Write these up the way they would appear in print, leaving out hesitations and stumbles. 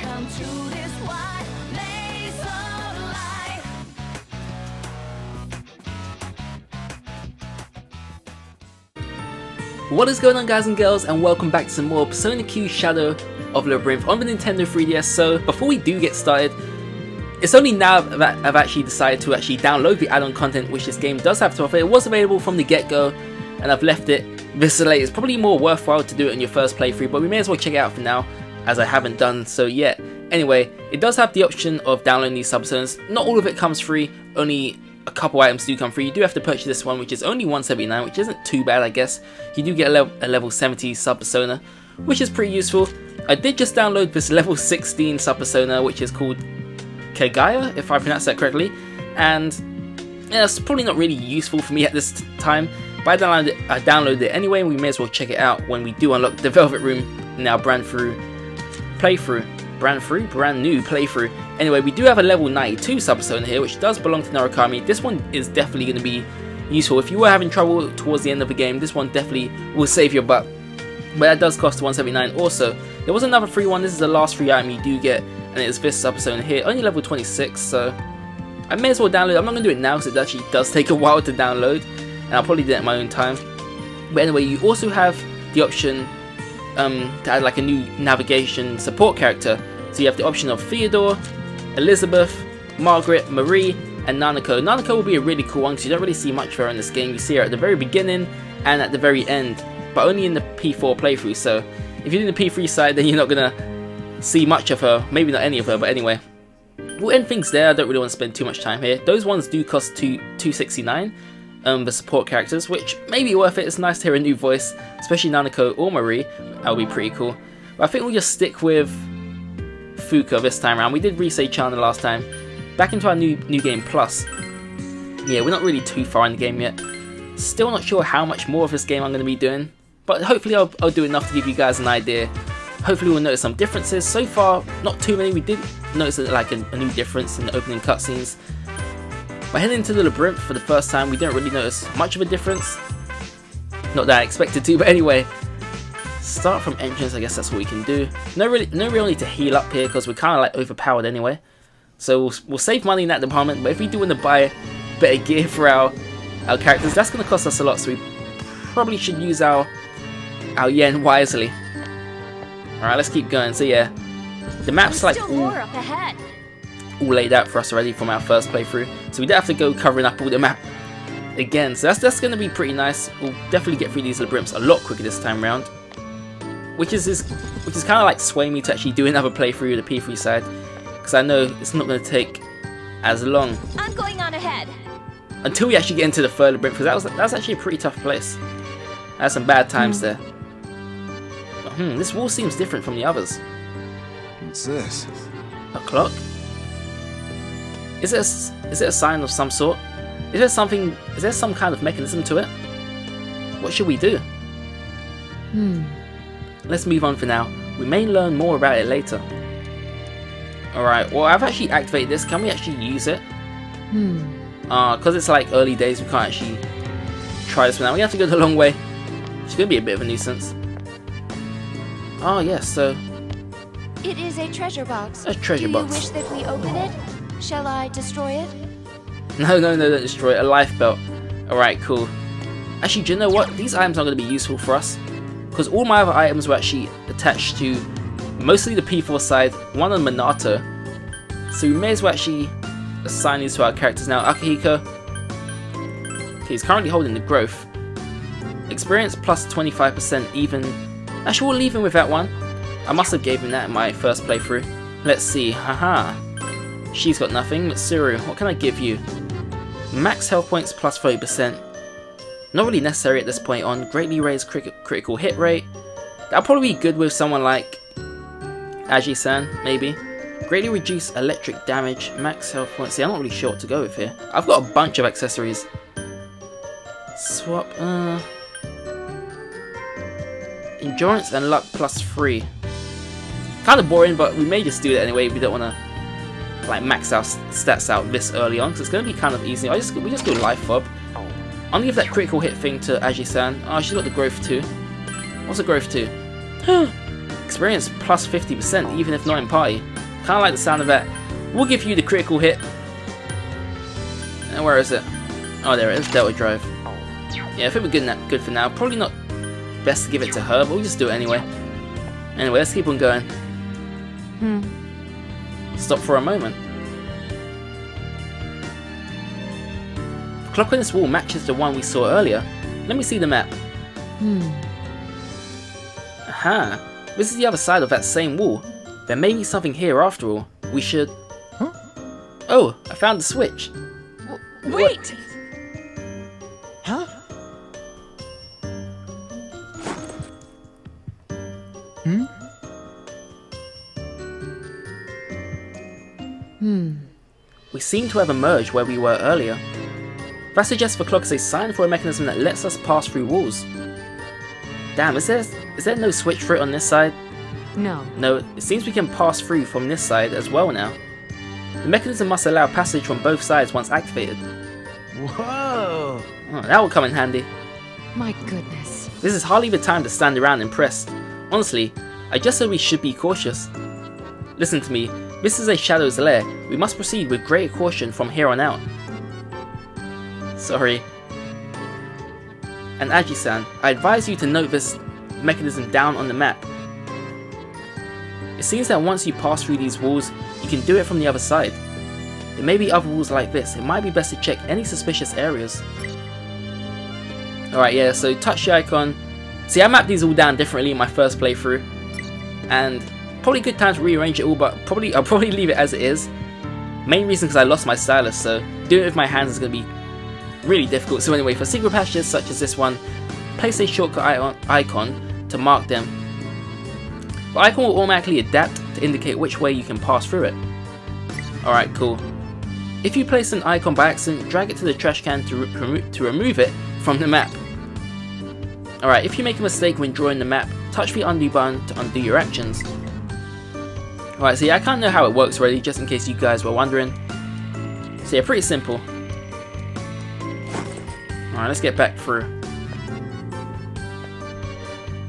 Welcome to this wide maze of life. What is going on, guys and girls, and welcome back to some more Persona Q Shadow of Labyrinth on the Nintendo 3DS. So before we do get started, it's only now that I've actually decided to download the add-on content which this game does have to offer. It was available from the get-go and I've left it this late. It's probably more worthwhile to do it in your first playthrough, but we may as well check it out for now as I haven't done so yet. Anyway, it does have the option of downloading these sub-personas. Not all of it comes free, only a couple items do come free. You do have to purchase this one, which is only 179, which isn't too bad, I guess. You do get a level 70 sub-persona, which is pretty useful. I did just download this level 16 sub-persona, which is called Kagaya, if I pronounced that correctly, and yeah, it's probably not really useful for me at this time, but I downloaded it anyway, and we may as well check it out when we do unlock the Velvet Room in our brand new playthrough. Anyway, we do have a level 92 sub-persona here, which does belong to Narukami. This one is definitely going to be useful. If you were having trouble towards the end of the game, this one definitely will save your butt. But that does cost 179. Also, there was another free one. This is the last free item you do get, and it's this sub-persona here, only level 26, so I may as well download it. I'm not going to do it now because it actually does take a while to download, and I'll probably do it at my own time. But anyway, you also have the option to add like a new navigation support character. So you have the option of Theodore, Elizabeth, Margaret, Marie, and Nanako. Nanako will be a really cool one because you don't really see much of her in this game. You see her at the very beginning and at the very end, but only in the P4 playthrough. So if you're in the P3 side, then you're not going to see much of her, maybe not any of her, but anyway. We'll end things there. I don't really want to spend too much time here. Those ones do cost $269, the support characters, which may be worth it. It's nice to hear a new voice, especially Nanako or Marie. That would be pretty cool. But I think we'll just stick with Fuuka this time around. We did Risei Chana last time. Back into our new game plus. Yeah, we're not really too far in the game yet. Still not sure how much more of this game I'm going to be doing, but hopefully I'll do enough to give you guys an idea. Hopefully we'll notice some differences. So far, not too many. We did notice like a new difference in the opening cutscenes. But heading into the Labyrinth for the first time, we didn't really notice much of a difference. Not that I expected to, but anyway. Start from entrance, I guess that's what we can do. No real need to heal up here because we're kind of like overpowered anyway. So we'll save money in that department, but if we do want to buy better gear for our characters, that's going to cost us a lot, so we probably should use our yen wisely. Alright, let's keep going. So yeah, the map's like all laid out for us already from our first playthrough, so we don't have to go covering up all the map again. So that's going to be pretty nice. We'll definitely get through these labyrinths a lot quicker this time around, which is kind of like swaying me to actually do another playthrough of the P3 side, because I know it's not going to take as long. I'm going on ahead. Until we actually get into the third labyrinth, because that was actually a pretty tough place. I had some bad times there. But, this wall seems different from the others. What's this? A clock? Is it a sign of some sort? Is there some kind of mechanism to it? What should we do? Let's move on for now. We may learn more about it later. Alright, well I've actually activated this. Can we actually use it? Because it's like early days, we can't actually try this for now. We have to go the long way. It's going to be a bit of a nuisance. Oh yes, so... It is a treasure box. A treasure box. Do you wish that we open it? Shall I destroy it? No, don't destroy it. A life belt. Alright, cool. Actually, do you know what? These items are going to be useful for us, because all my other items were actually attached to mostly the P4 side, one on Minato. So we may as well actually assign these to our characters now. Akihiko. Okay, he's currently holding the growth. Experience plus 25% even. Actually, we'll leave him with that one. I must have gave him that in my first playthrough. Let's see. Haha. She's got nothing. Mitsuru, what can I give you? Max health points plus 30%. Not really necessary at this point on. Greatly raised critical hit rate. That'll probably be good with someone like Aji-san, maybe. Greatly reduce electric damage. Max health points. See, I'm not really sure what to go with here. I've got a bunch of accessories. Swap. Endurance and luck plus 3. Kind of boring, but we may just do it anyway. We don't want to like max our stats out this early on, because it's going to be kind of easy. We just go life fob. I'm gonna give that critical hit thing to Aji-san. Oh, she's got the growth too. What's the growth too? Experience plus 50%, even if not in party. Kinda like the sound of that. We'll give you the critical hit. And where is it? Oh, there it is, Delta Drive. Yeah, I think we're good for now. Probably not best to give it to her, but we'll just do it anyway. Anyway, let's keep on going. Stop for a moment. The clock on this wall matches the one we saw earlier. Let me see the map. Aha! This is the other side of that same wall. There may be something here after all. We should... Huh? Oh, I found the switch. Wait! Huh? We seem to have emerged where we were earlier. That suggests the clock is a sign for a mechanism that lets us pass through walls. Damn, is there no switch for it on this side? No. No, it seems we can pass through from this side as well now. The mechanism must allow passage from both sides once activated. Whoa! Oh, that will come in handy. My goodness. This is hardly the time to stand around impressed. Honestly, I just said we should be cautious. Listen to me, this is a Shadow's lair. We must proceed with greater caution from here on out. Sorry. And Aji-san, I advise you to note this mechanism down on the map. It seems that once you pass through these walls, you can do it from the other side. There may be other walls like this. It might be best to check any suspicious areas. Alright, yeah, so touch the icon. See, I mapped these all down differently in my first playthrough. And probably a good time to rearrange it all, but I'll probably leave it as it is. Main reason because I lost my stylus, so doing it with my hands is going to be really difficult. So anyway, for secret passages such as this one, place a shortcut icon to mark them. The icon will automatically adapt to indicate which way you can pass through it. Alright, cool. If you place an icon by accident, drag it to the trash can to remove it from the map. Alright, if you make a mistake when drawing the map, touch the undo button to undo your actions. Alright, so yeah, I kinda know how it works already, just in case you guys were wondering. So yeah, pretty simple. Alright, let's get back through.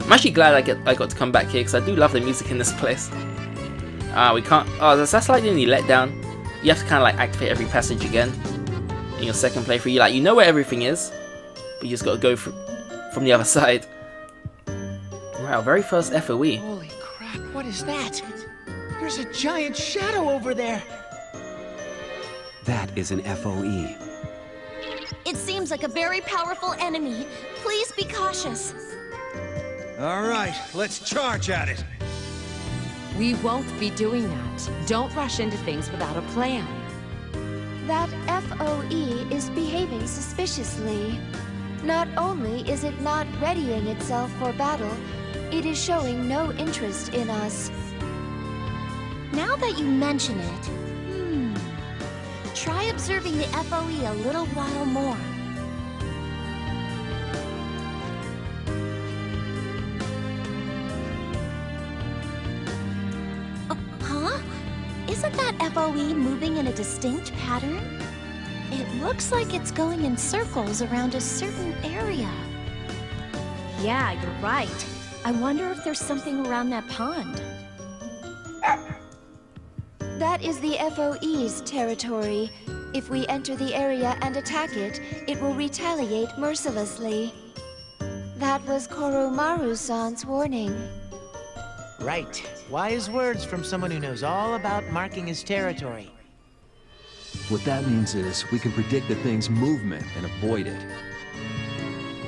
I'm actually glad I got to come back here, because I do love the music in this place. We can't... Oh, that's like the only letdown. You have to kind of like activate every passage again. In your second playthrough, you know where everything is, but you just got to go from the other side. Wow, very first FOE. Holy crap, what is that? There's a giant shadow over there! That is an FOE. It seems like a very powerful enemy. Please be cautious. All right, let's charge at it. We won't be doing that. Don't rush into things without a plan. That FOE is behaving suspiciously. Not only is it not readying itself for battle, it is showing no interest in us. Now that you mention it, try observing the FOE a little while more. Huh? Isn't that FOE moving in a distinct pattern? It looks like it's going in circles around a certain area. Yeah, you're right. I wonder if there's something around that pond. That is the FOE's territory. If we enter the area and attack it, it will retaliate mercilessly. That was Koromaru-san's warning. Right. Wise words from someone who knows all about marking his territory. What that means is we can predict the thing's movement and avoid it.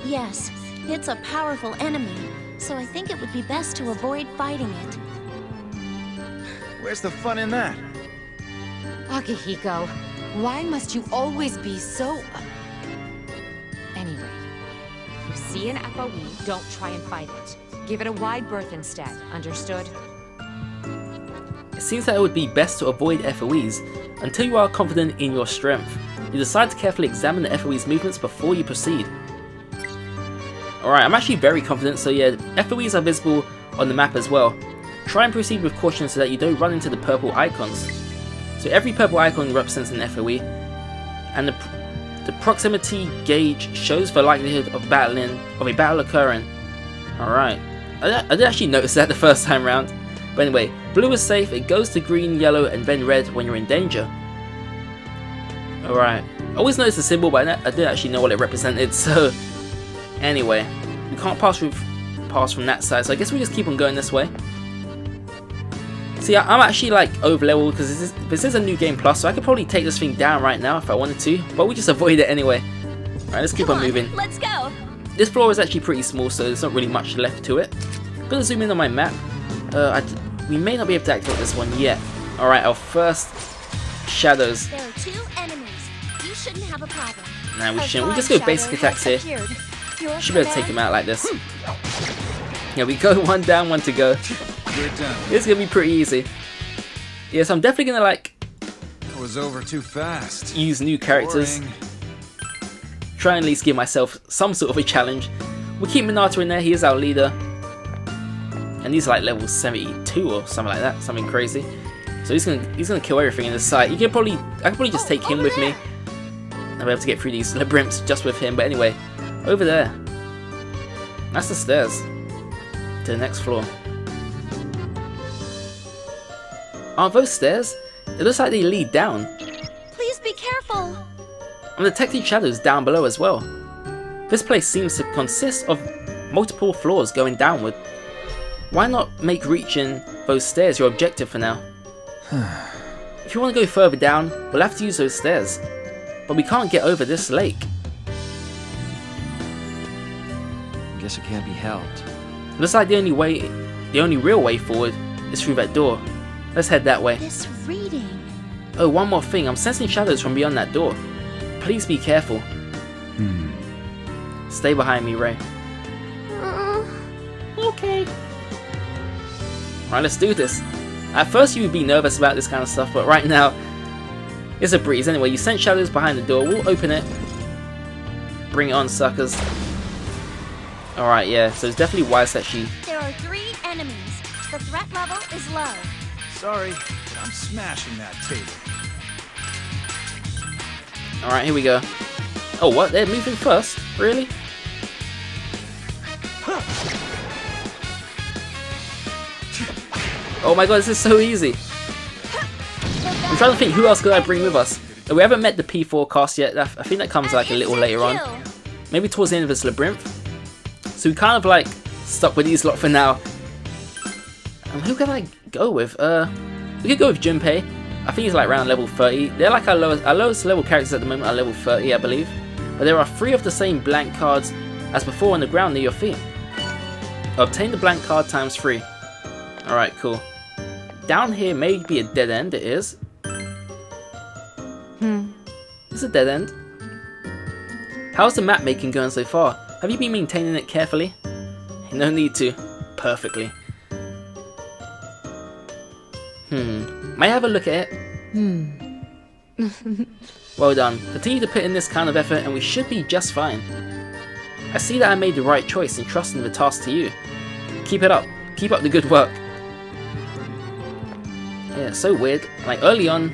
Yes, it's a powerful enemy, so I think it would be best to avoid fighting it. Where's the fun in that? Akihiko, why must you always be so... Anyway, if you see an FOE, don't try and fight it. Give it a wide berth instead, understood? It seems that it would be best to avoid FOEs until you are confident in your strength. You decide to carefully examine the FOE's movements before you proceed. Alright, I'm actually very confident, so yeah, FOEs are visible on the map as well. Try and proceed with caution so that you don't run into the purple icons. So every purple icon represents an FOE, and the proximity gauge shows the likelihood of a battle occurring. Alright, I did actually notice that the first time round. But anyway, blue is safe, it goes to green, yellow, and then red when you're in danger. Alright. I always noticed the symbol, but I didn't actually know what it represented, so... Anyway, we can't pass from that side, so I guess we just keep on going this way. See, I'm actually like over leveled because this is a new game plus, so I could probably take this thing down right now if I wanted to, but we just avoid it anyway. Alright, let's keep on moving. Let's go. This floor is actually pretty small, so there's not really much left to it. I'm gonna zoom in on my map. We may not be able to activate this one yet. Alright, our first shadows. There are 2 enemies. You shouldn't have a problem. Nah, we shouldn't. We just go basic attacks here. Should be able to take him out like this. Yeah, we go 1 down, 1 to go. It's gonna be pretty easy. Yes, I'm definitely gonna like. It was over too fast. Use new characters. Boring. Try and at least give myself some sort of a challenge. We'll keep Minato in there. He is our leader, and he's like level 72 or something like that, something crazy. So he's gonna kill everything in the sight. I could probably just take him with me. I'll be able to get through these labyrinths just with him. But anyway, over there. That's the stairs to the next floor. Aren't those stairs? It looks like they lead down. Please be careful. I'm detecting shadows down below as well. This place seems to consist of multiple floors going downward. Why not make reaching those stairs your objective for now? If you want to go further down, we'll have to use those stairs. But we can't get over this lake. Guess it can't be helped. Looks like the only real way forward is through that door. Let's head that way. This reading. Oh, one more thing. I'm sensing shadows from beyond that door. Please be careful. Stay behind me, Ray. Okay. Alright, let's do this. At first you would be nervous about this kind of stuff, but right now, it's a breeze. Anyway, you sense shadows behind the door. We'll open it. Bring it on, suckers. Alright, yeah, so it's definitely wise that she... There are 3 enemies. The threat level is low. Sorry, but I'm smashing that table. Alright, here we go. Oh, what? They're moving first? Really? Oh my god, this is so easy. I'm trying to think who else could I bring with us. We haven't met the P4 cast yet. I think that comes like a little later on. Maybe towards the end of this labyrinth. So we kind of like stuck with these lot for now. Who can I go with? We could go with Junpei. I think he's like around level 30. They're like our lowest level characters at the moment are level 30, I believe. But there are 3 of the same blank cards as before on the ground near your feet. Obtain the blank card times 3. Alright, cool. Down here may be a dead end. It is. It's a dead end. How's the map making going so far? Have you been maintaining it carefully? No need to. Perfectly. May I have a look at it? Well done. Continue to put in this kind of effort and we should be just fine. I see that I made the right choice in trusting the task to you. Keep it up. Keep up the good work. Yeah, so weird. Like early on,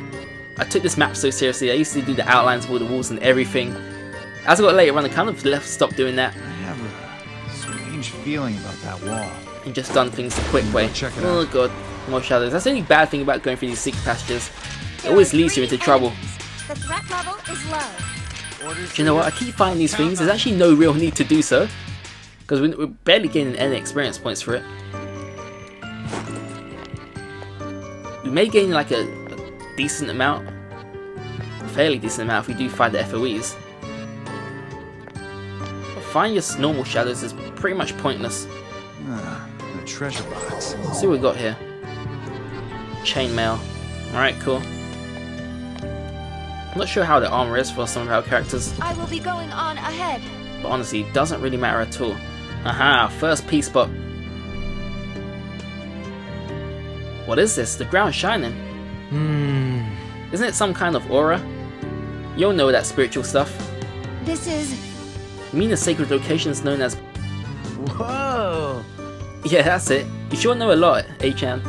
I took this map so seriously. I used to do the outlines of all the walls and everything. As I got later on, I kind of stopped doing that. I have a strange feeling about that wall. And just done things the quick way. Check it Oh out. god, more shadows. That's the only bad thing about going through these secret passages. It always leads you into trouble. The threat level is low. Do you know what? I keep finding these things. There's actually no real need to do so. Because we're barely gaining any experience points for it. We may gain like a decent amount. A fairly decent amount if we do find the FOEs. But finding your normal shadows is pretty much pointless. The treasure box. Let's see what we got here. Chainmail. Alright, cool. I'm not sure how the armor is for some of our characters, I will be going on ahead. but honestly, it doesn't really matter at all. Aha, first P-spot. What is this? The ground's shining. Isn't it some kind of aura? You'll know that spiritual stuff. This is... You mean the sacred locations known as... Whoa! Yeah, that's it. You sure know a lot, A-chan.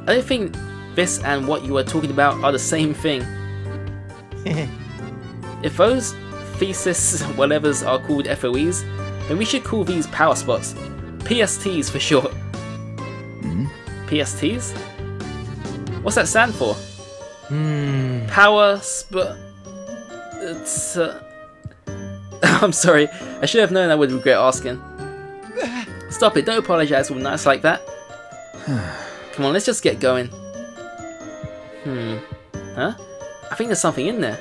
I don't think this and what you were talking about are the same thing. If those thesis whatevers are called FOEs, then we should call these power spots. PSTs for short. PSTs? What's that stand for? Power It's I'm sorry, I should have known I would regret asking. Stop it, don't apologize all nice like that. Come on, let's just get going. Huh? I think there's something in there.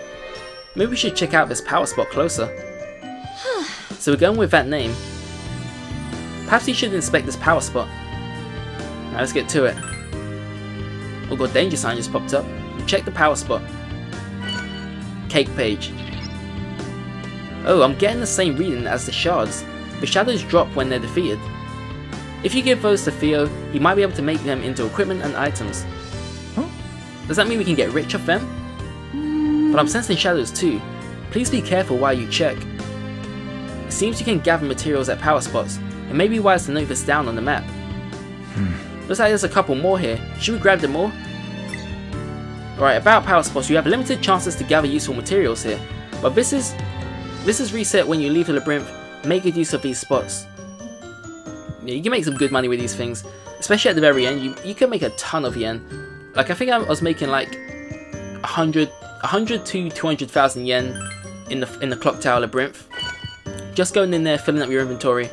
Maybe we should check out this power spot closer. So we're going with that name. Perhaps we should inspect this power spot. Now let's get to it. Oh god, danger sign just popped up. Check the power spot. Cake page. Oh, I'm getting the same reading as the shards. The shadows drop when they're defeated. If you give those to Theo, he might be able to make them into equipment and items. Does that mean we can get rich off them? But I'm sensing shadows too. Please be careful while you check. It seems you can gather materials at power spots. It may be wise to note this down on the map. Looks like there's a couple more here. Should we grab them all? Alright, about power spots, you have limited chances to gather useful materials here. But this is reset when you leave the labyrinth. Make good use of these spots. Yeah, you can make some good money with these things. Especially at the very end, you can make a ton of yen. Like, I think I was making like 100 to 200,000 yen in the Clock Tower Labyrinth. Just going in there, filling up your inventory,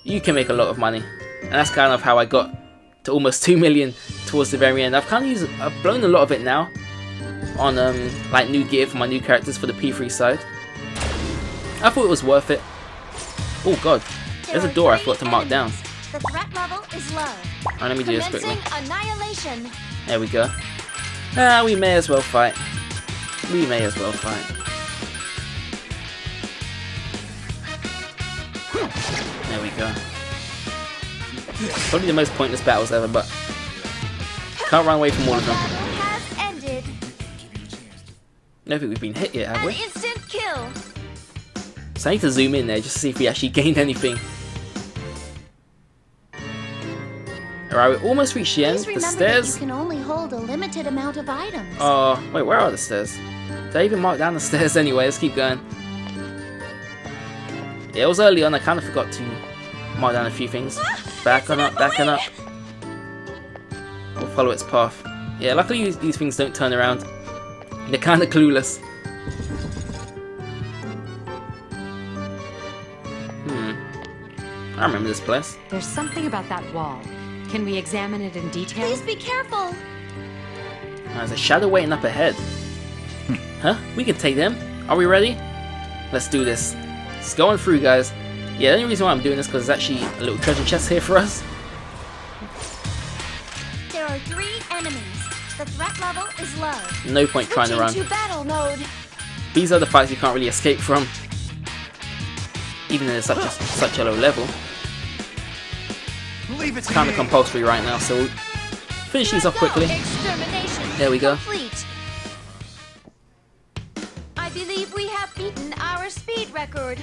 you can make a lot of money. And that's kind of how I got to almost 2 million towards the very end. I've blown a lot of it now on like new gear for my new characters for the P3 side. I thought it was worth it. Oh god, there's a door I forgot to mark down. The threat level is low. Alright, let me do this quickly. Annihilation. There we go. Ah, we may as well fight. We may as well fight. There we go. Probably the most pointless battles ever, but can't run away from all of them. Has ended. I don't think we've been hit yet, have we? An instant kill. So I need to zoom in there just to see if we actually gained anything. Alright, we almost reached the end. Please The remember stairs. that you can only hold a limited amount of items. Oh, wait, where are the stairs? Did I even mark down the stairs anyway? Let's keep going. Yeah, it was early on. I kind of forgot to mark down a few things. Back on up, back on up. We'll follow its path. Yeah, luckily these things don't turn around. They're kind of clueless. I remember this place. There's something about that wall. Can we examine it in detail? Please be careful. There's a shadow waiting up ahead. Huh? We can take them. Are we ready? Let's do this. It's going through, guys. Yeah, the only reason why I'm doing this is because there's actually a little treasure chest here for us. There are 3 enemies. The threat level is low. No point trying to run. To battle mode. These are the fights you can't really escape from, even though it's such a low level. It's kind of compulsory right now, so we'll finish these off quickly. There we go. Complete. I believe we have beaten our speed record.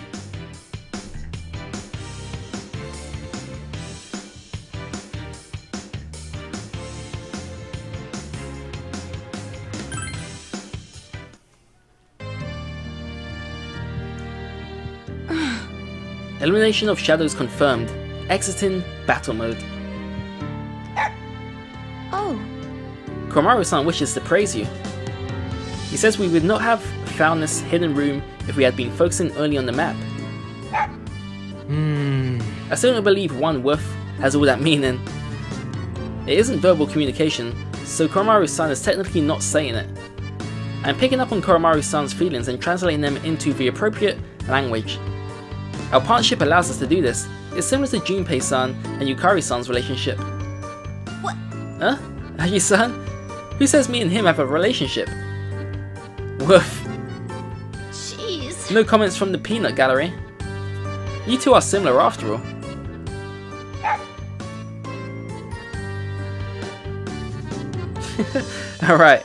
Elimination of shadows confirmed. Exiting battle mode. Oh. Koromaru-san wishes to praise you. He says we would not have found this hidden room if we had been focusing early on the map. I still don't believe one woof has all that meaning. It isn't verbal communication, so Koromaru-san is technically not saying it. I'm picking up on Koromaru-san's feelings and translating them into the appropriate language. Our partnership allows us to do this. It's similar to Junpei-san and Yukari-san's relationship. What? Huh? Ayi-san? Who says me and him have a relationship? Woof. Jeez. No comments from the peanut gallery. You two are similar after all. Alright.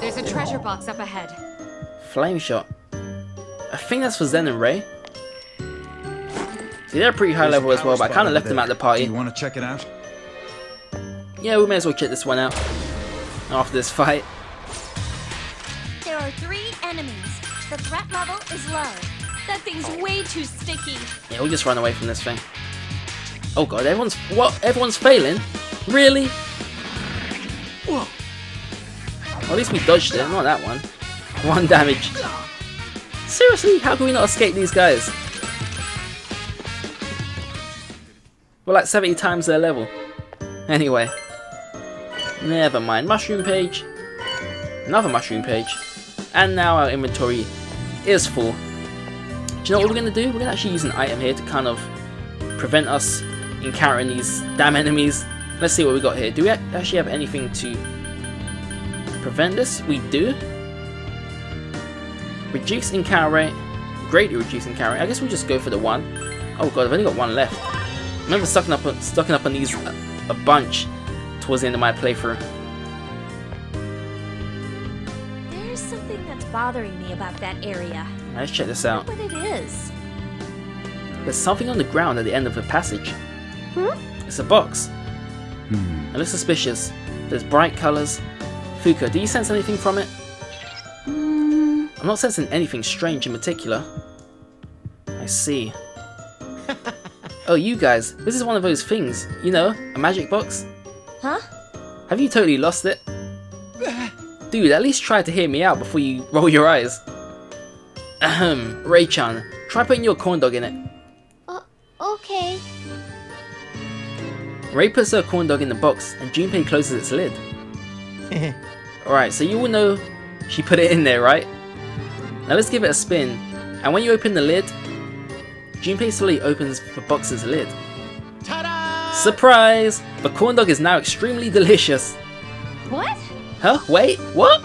There's a treasure box up ahead. Flame shot. I think that's for Zen and Ray. See, they're pretty high level as well, but I kind of left them at the party. You want to check it out? Yeah, we may as well check this one out after this fight. There are 3 enemies. The threat level is low. That thing's way too sticky. Yeah, we'll just run away from this thing. Oh god, everyone's failing? Really? Whoa. Well, at least we dodged it, not that one. 1 damage. Seriously, how can we not escape these guys? We're like 70 times their level. Anyway. Never mind. Mushroom page. Another mushroom page. And now our inventory is full. Do you know what we're going to do? We're going to actually use an item here to kind of prevent us encountering these damn enemies. Let's see what we got here. Do we actually have anything to prevent this? We do. Reduce encounter rate. Greatly reduce encounter rate. I guess we'll just go for the 1. Oh god, I've only got 1 left. I remember stocking up on these a bunch towards the end of my playthrough. There's something that's bothering me about that area. Let's check this out. What it is? There's something on the ground at the end of the passage. It's a box. It looks suspicious. There's bright colours. Fuka, do you sense anything from it? I'm not sensing anything strange in particular. I see. Oh, you guys, this is one of those things, you know, a magic box. Huh? Have you totally lost it? Dude, at least try to hear me out before you roll your eyes. Ahem, Ray-chan, try putting your corn dog in it. Okay. Ray puts her corn dog in the box and Junpei closes its lid. Alright, so you all know she put it in there, right? Now let's give it a spin, and when you open the lid, Junpei slowly opens the box's lid. Ta-da! Surprise! The corn dog is now extremely delicious. What? Huh? Wait, what?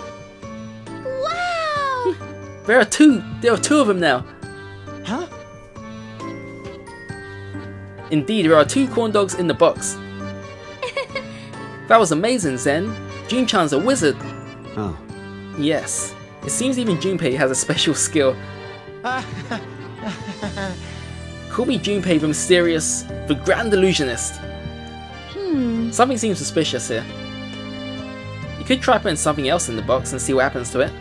Wow! There are two of them now. Huh? Indeed, there are 2 corn dogs in the box. That was amazing, Zen. Jun-chan's a wizard. Oh. Yes. It seems even Junpei has a special skill. Call me Junpei the Mysterious, the Grand Illusionist. Something seems suspicious here. You could try putting something else in the box and see what happens to it.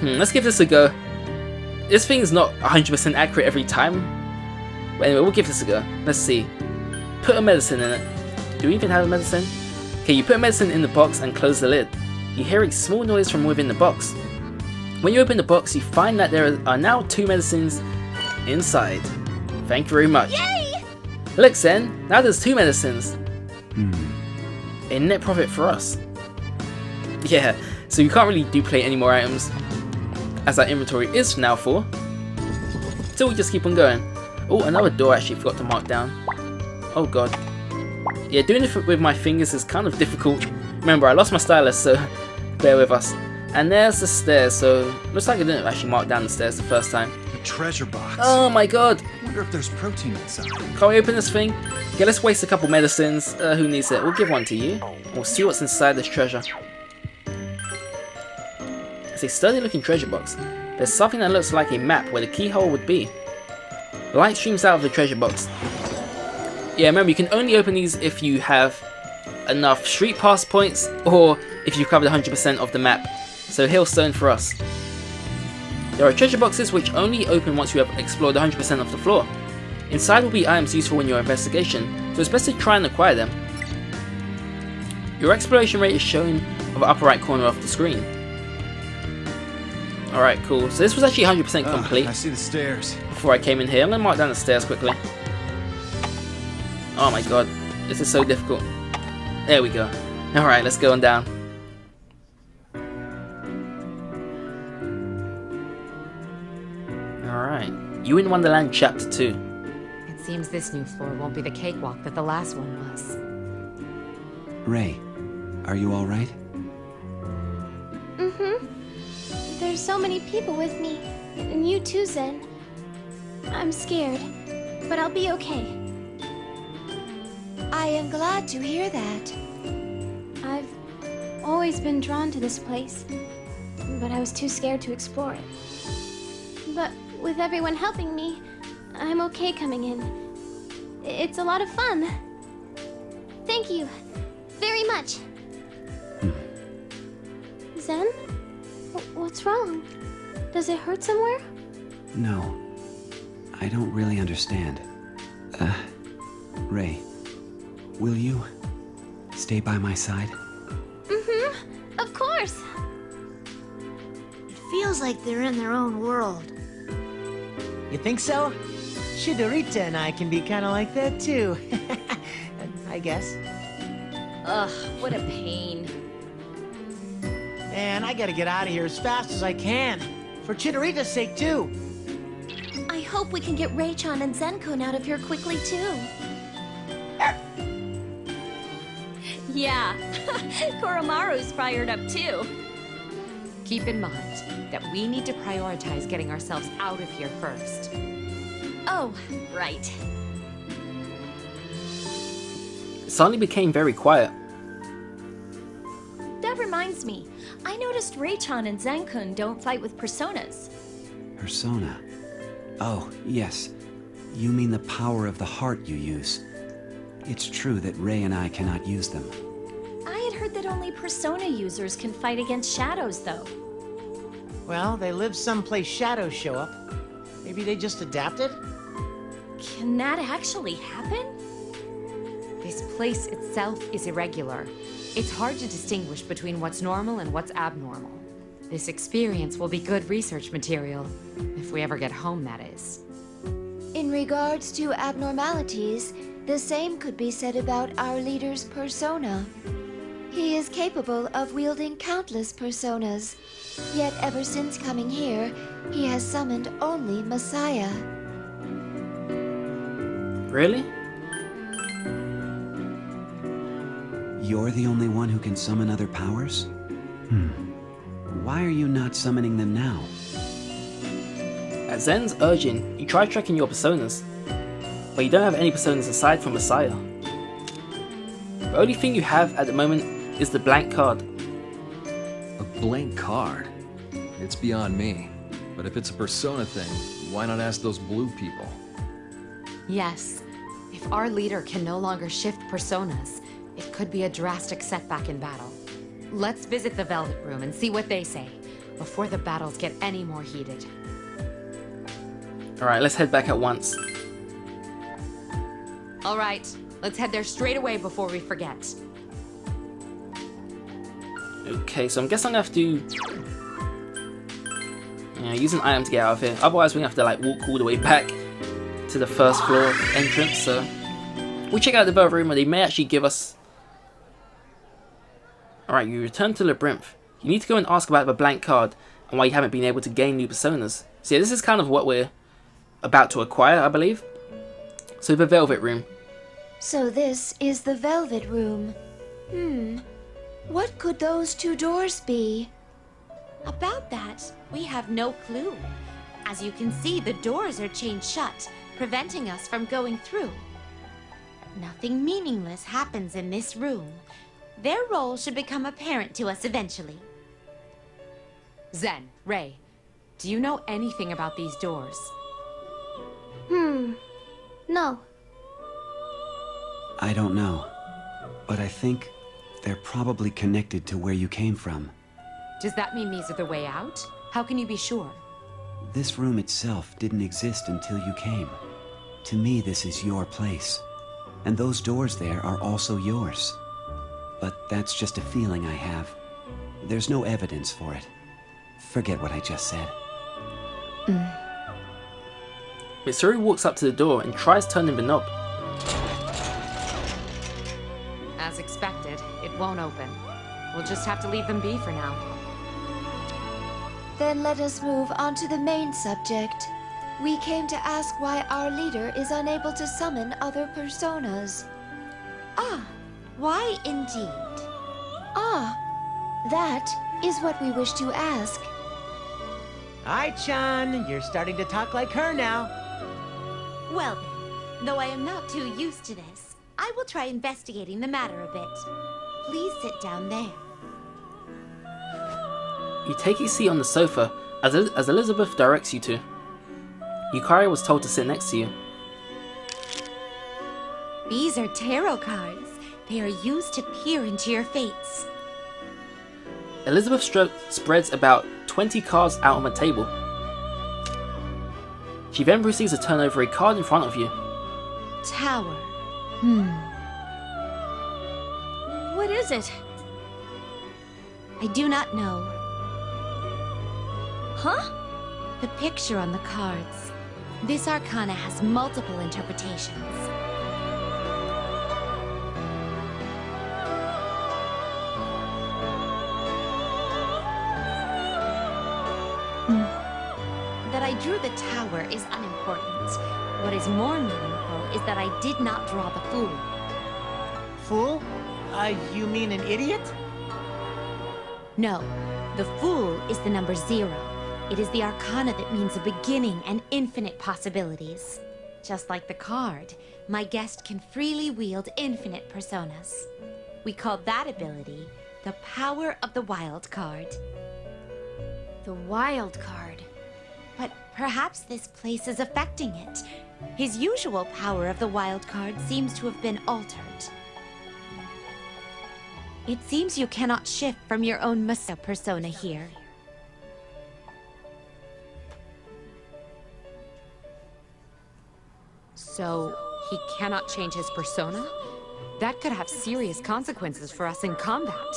Let's give this a go. This thing's not 100% accurate every time. But anyway, we'll give this a go. Let's see. Put a medicine in it. Do we even have a medicine? Okay, you put a medicine in the box and close the lid. You hear a small noise from within the box. When you open the box, you find that there are now 2 medicines inside. Thank you very much. Yay! Look, Zen, now there's 2 medicines. A net profit for us. Yeah, so you can't really duplicate any more items, as our inventory is now full. So we just keep on going. Oh, another door I actually forgot to mark down. Oh god. Yeah, doing it with my fingers is kind of difficult. Remember, I lost my stylus, so bear with us. And there's the stairs, so looks like I didn't actually mark down the stairs the first time. A treasure box. Oh my god! I wonder if there's protein inside. Can't we open this thing? Okay, let's waste a couple medicines. Who needs it? We'll give one to you. We'll see what's inside this treasure. It's a sturdy looking treasure box. There's something that looks like a map where the keyhole would be. Light streams out of the treasure box. Yeah, remember, you can only open these if you have enough street pass points or if you've covered 100% of the map. So Hillstone for us. There are treasure boxes which only open once you have explored 100% of the floor. Inside will be items useful in your investigation, so it's best to try and acquire them. Your exploration rate is shown on the upper right corner of the screen. Alright, cool. So this was actually 100% complete. I see the stairs. Before I came in here, I'm going to mark down the stairs quickly. Oh my god, this is so difficult. There we go. Alright, let's go on down. Alright, You in Wonderland Chapter 2. It seems this new floor won't be the cakewalk that the last one was. Ray, are you all right? There's so many people with me. And you too, Zen. I'm scared, but I'll be okay. I am glad to hear that. I've always been drawn to this place, but I was too scared to explore it. But with everyone helping me, I'm okay coming in. It's a lot of fun. Thank you very much. Zen? What's wrong? Does it hurt somewhere? No. I don't really understand. Ray, will you stay by my side? Mm-hmm. Of course. It feels like they're in their own world. You think so? Chidorita and I can be kind of like that too. I guess. Ugh, what a pain. Man, I gotta get out of here as fast as I can. For Chidorita's sake too. I hope we can get Ray-chan and Zen-kun out of here quickly too. Yeah, Koromaru's fired up too. Keep in mind that we need to prioritize getting ourselves out of here first. Oh, right. It suddenly became very quiet. That reminds me. I noticed Ray-chan and Zen-kun don't fight with personas. Persona? Oh, yes. You mean the power of the heart you use. It's true that Ray and I cannot use them. I had heard that only persona users can fight against shadows, though. Well, they live someplace shadows show up. Maybe they just adapted? Can that actually happen? This place itself is irregular. It's hard to distinguish between what's normal and what's abnormal. This experience will be good research material. If we ever get home, that is. In regards to abnormalities, the same could be said about our leader's persona. He is capable of wielding countless personas. Yet ever since coming here, he has summoned only Messiah. Really? You're the only one who can summon other powers? Why are you not summoning them now? At Zen's urging, you try tracking your personas, but you don't have any personas aside from Messiah. The only thing you have at the moment is the blank card. A blank card? It's beyond me. But if it's a persona thing, why not ask those blue people? Yes. If our leader can no longer shift personas, it could be a drastic setback in battle. Let's visit the Velvet Room and see what they say, before the battles get any more heated. Alright, let's head back at once. Alright, let's head there straight away before we forget. Okay, so I'm guessing I'm gonna have to use an item to get out of here. Otherwise, we're gonna have to like walk all the way back to the first floor entrance. So we'll check out the Velvet Room, and they may actually give us. Alright, you return to Labyrinth. You need to go and ask about the blank card and why you haven't been able to gain new personas. So yeah, this is kind of what we're about to acquire, I believe. So the Velvet Room. So this is the Velvet Room. What could those two doors be? About that, we have no clue. As you can see, the doors are chained shut, preventing us from going through. Nothing meaningless happens in this room. Their role should become apparent to us eventually. Zen, Ray, do you know anything about these doors? No. I don't know. But I think they're probably connected to where you came from. Does that mean these are the way out? How can you be sure? This room itself didn't exist until you came. To me, this is your place. And those doors there are also yours. But that's just a feeling I have. There's no evidence for it. Forget what I just said. Mitsuru walks up to the door and tries turning the knob. As expected, it won't open. We'll just have to leave them be for now. Then let us move on to the main subject. We came to ask why our leader is unable to summon other personas. Ah, why indeed? Ah, that is what we wish to ask. Ai-chan, you're starting to talk like her now. Well then, though I am not too used to this, I will try investigating the matter a bit. Please sit down there. You take a seat on the sofa as Elizabeth directs you to. Yukari was told to sit next to you. These are tarot cards. They are used to peer into your fates. Elizabeth spreads about 20 cards out on the table. She then proceeds to turn over a card in front of you. Tower. What is it? I do not know. Huh? The picture on the cards. This arcana has multiple interpretations. That I drew the tower is unimportant. What is more meaningful is that I did not draw the fool. Fool? You mean an idiot? No, the fool is the number 0. It is the arcana that means a beginning and infinite possibilities. Just like the card, my guest can freely wield infinite personas. We call that ability the power of the wild card. The wild card. But perhaps this place is affecting it. His usual power of the wild card seems to have been altered. It seems you cannot shift from your own Musa persona here. So, he cannot change his persona? That could have serious consequences for us in combat.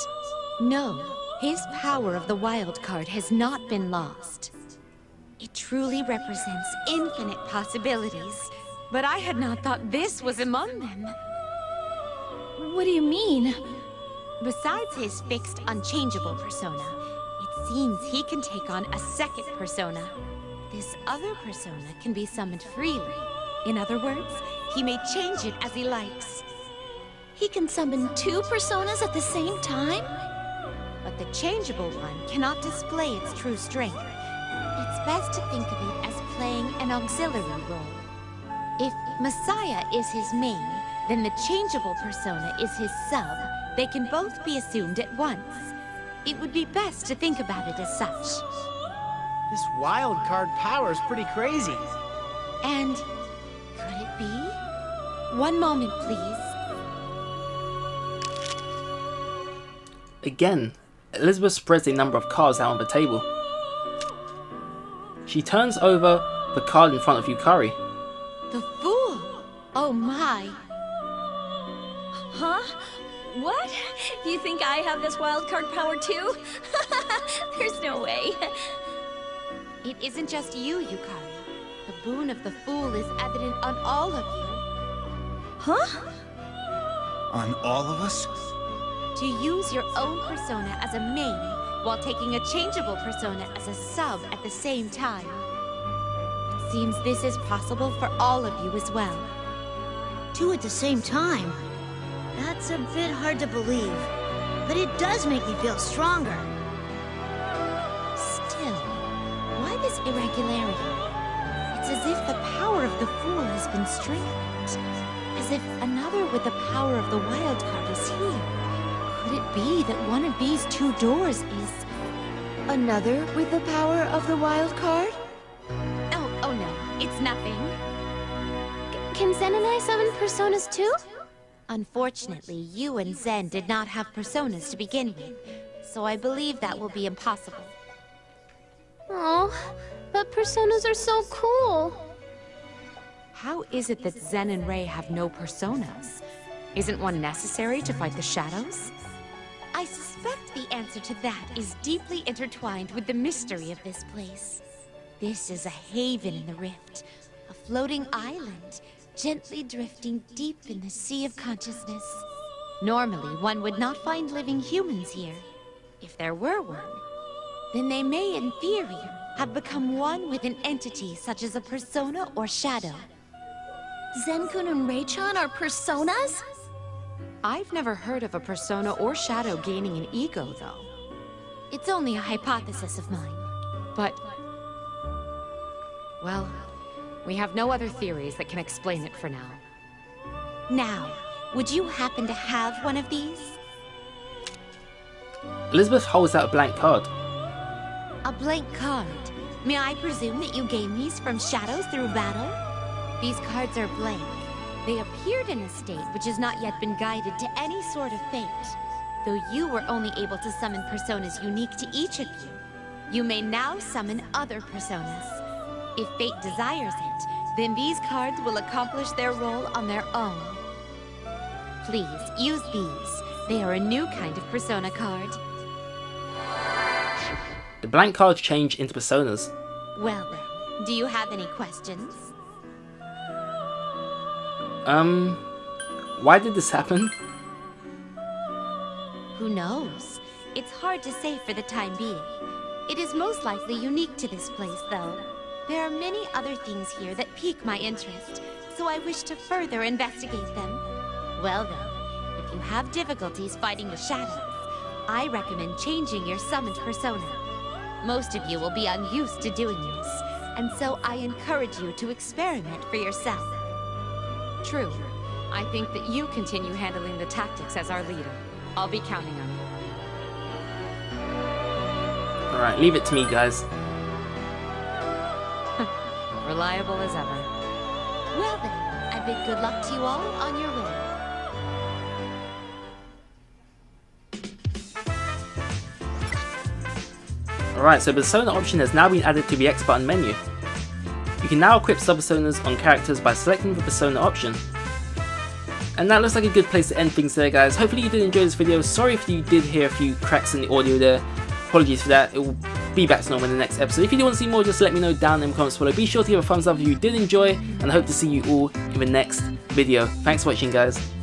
No, his power of the wild card has not been lost. It truly represents infinite possibilities, But I had not thought this was among them. What do you mean? Besides his fixed, unchangeable persona, it seems he can take on a second persona. This other persona can be summoned freely. In other words, he may change it as he likes. He can summon 2 personas at the same time? But the changeable one cannot display its true strength. It's best to think of it as playing an auxiliary role. If Messiah is his main, then the changeable persona is his sub. They can both be assumed at once. It would be best to think about it as such. This wild card power is pretty crazy. And could it be? One moment, please. Again, Elizabeth spreads a number of cards out on the table. She turns over the card in front of Yukari. The fool! Oh my! Huh? What? You think I have this wild card power too? There's no way. It isn't just you, Yukari. The boon of the fool is evident on all of you. Huh? On all of us? To use your own persona as a main, while taking a changeable persona as a sub at the same time. It seems this is possible for all of you as well. 2 at the same time? That's a bit hard to believe, but it does make me feel stronger. Still, why this irregularity? It's as if the power of the fool has been strengthened. As if another with the power of the wild card is here. Could it be that one of these 2 doors is... Another with the power of the wild card? Oh no, it's nothing. Can Zen and I summon personas too? Unfortunately, you and Zen did not have personas to begin with, so I believe that will be impossible. Oh, but personas are so cool. How is it that Zen and Rei have no personas? Isn't one necessary to fight the shadows? I suspect the answer to that is deeply intertwined with the mystery of this place. This is a haven in the rift, a floating island, gently drifting deep in the sea of consciousness. Normally, one would not find living humans here. If there were one, then they may, in theory, have become one with an entity such as a persona or shadow. Zen-kun and Rei-chan are personas? I've never heard of a persona or shadow gaining an ego, though. It's only a hypothesis of mine. But... well, we have no other theories that can explain it for now. Now, would you happen to have one of these? Elizabeth holds out a blank card. A blank card. May I presume that you gain these from shadows through battle? These cards are blank. They appeared in a state which has not yet been guided to any sort of fate. Though you were only able to summon personas unique to each of you, you may now summon other personas. If fate desires it, then these cards will accomplish their role on their own. please, use these. They are a new kind of persona card. The blank cards change into personas. Well then, do you have any questions? Why did this happen? Who knows? It's hard to say for the time being. It is most likely unique to this place, though. There are many other things here that pique my interest, so I wish to further investigate them. Well then, if you have difficulties fighting the shadows, I recommend changing your summoned persona. Most of you will be unused to doing this, and so I encourage you to experiment for yourself. True. I think that you continue handling the tactics as our leader. I'll be counting on you. Alright, leave it to me, guys. Reliable as ever. Well then, I bid good luck to you all on your way. Alright, so the persona option has now been added to the X button menu. You can now equip sub-personas on characters by selecting the persona option. And that looks like a good place to end things there, guys. Hopefully you did enjoy this video. Sorry if you did hear a few cracks in the audio there. Apologies for that. It will be back to normal in the next episode. If you do want to see more, just let me know down in the comments below. Be sure to give a thumbs up if you did enjoy, and I hope to see you all in the next video. Thanks for watching, guys.